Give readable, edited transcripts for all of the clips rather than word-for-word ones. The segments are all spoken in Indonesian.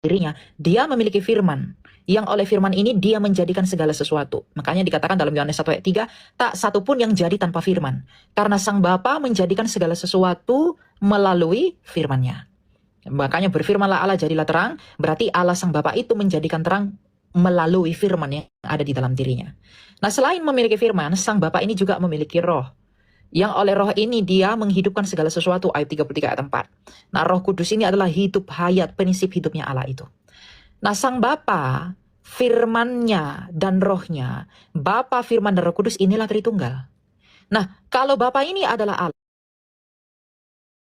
dirinya, dia memiliki firman. Yang oleh firman ini dia menjadikan segala sesuatu. Makanya dikatakan dalam Yohanes 1 ayat 3, tak satu pun yang jadi tanpa firman. Karena Sang Bapa menjadikan segala sesuatu melalui firman-Nya. Makanya berfirmanlah Allah jadilah terang, berarti Allah Sang Bapa itu menjadikan terang melalui firman yang ada di dalam dirinya. Nah, selain memiliki firman, Sang Bapa ini juga memiliki roh. Yang oleh roh ini dia menghidupkan segala sesuatu, ayat 33 ayat 4. Nah, Roh Kudus ini adalah hidup hayat, prinsip hidupnya Allah itu. Nah, Sang Bapa, firman-Nya dan rohnya, Bapa, firman, dan Roh Kudus inilah Tritunggal. Nah, kalau Bapa ini adalah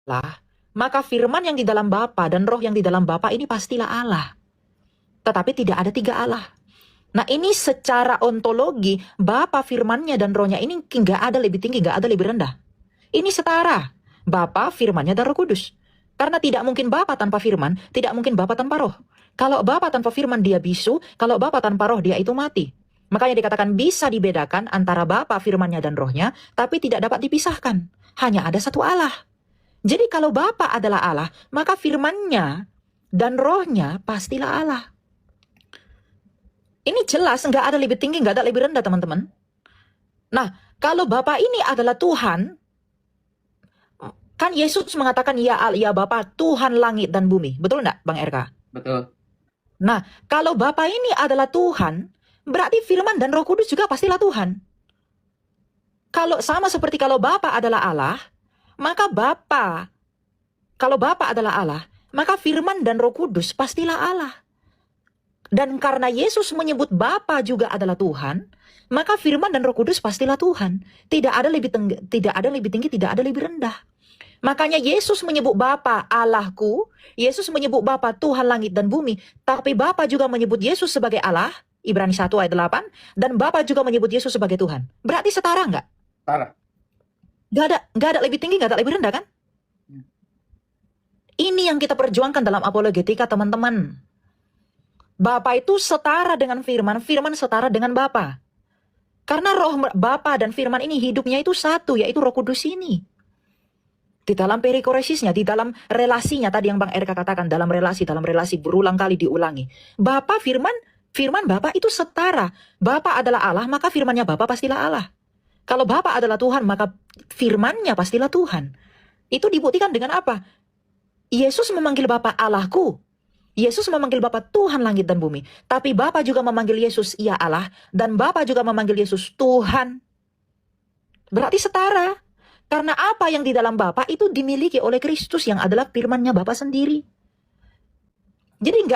Allah, maka firman yang di dalam Bapa dan roh yang di dalam Bapa ini pastilah Allah. Tetapi tidak ada tiga Allah. Nah, ini secara ontologi, Bapa, firman-Nya dan rohnya ini nggak ada lebih tinggi, nggak ada lebih rendah. Ini setara. Bapa, firman-Nya dan Roh Kudus. Karena tidak mungkin Bapa tanpa firman, tidak mungkin Bapa tanpa roh. Kalau Bapa tanpa firman dia bisu, kalau Bapa tanpa roh dia itu mati. Makanya dikatakan bisa dibedakan antara Bapa, firman-Nya dan rohnya, tapi tidak dapat dipisahkan. Hanya ada satu Allah. Jadi kalau Bapa adalah Allah, maka firman-Nya dan rohnya pastilah Allah. Ini jelas nggak ada lebih tinggi, nggak ada lebih rendah, teman-teman. Nah, kalau Bapa ini adalah Tuhan, kan Yesus mengatakan, ya Bapa, Tuhan langit dan bumi. Betul nggak, Bang RK? Betul. Nah, kalau Bapa ini adalah Tuhan, berarti firman dan Roh Kudus juga pastilah Tuhan. Kalau sama seperti kalau Bapa adalah Allah, maka kalau Bapa adalah Allah, maka firman dan Roh Kudus pastilah Allah. Dan karena Yesus menyebut Bapa juga adalah Tuhan, maka firman dan Roh Kudus pastilah Tuhan. Tidak ada lebih tinggi, tidak ada lebih rendah. Makanya Yesus menyebut Bapa Allahku, Yesus menyebut Bapa Tuhan langit dan bumi, tapi Bapa juga menyebut Yesus sebagai Allah, Ibrani 1 ayat 8, dan Bapa juga menyebut Yesus sebagai Tuhan. Berarti setara nggak? Setara. Nggak ada lebih tinggi, nggak ada lebih rendah kan? Ini yang kita perjuangkan dalam apologetika, teman-teman. Bapa itu setara dengan firman, firman setara dengan Bapa. Karena roh Bapa dan firman ini hidupnya itu satu, yaitu Roh Kudus ini. Di dalam perikoresisnya, di dalam relasinya, tadi yang Bang RK katakan, dalam relasi berulang kali diulangi. Bapa, firman Bapa itu setara. Bapa adalah Allah, maka firmannya Bapa pastilah Allah. Kalau Bapa adalah Tuhan, maka firmannya pastilah Tuhan. Itu dibuktikan dengan apa? Yesus memanggil Bapa Allahku. Yesus memanggil Bapa Tuhan langit dan bumi. Tapi Bapa juga memanggil Yesus ia Allah. Dan Bapa juga memanggil Yesus Tuhan. Berarti setara. Karena apa yang di dalam Bapa itu dimiliki oleh Kristus yang adalah firman-Nya Bapa sendiri. Jadi enggak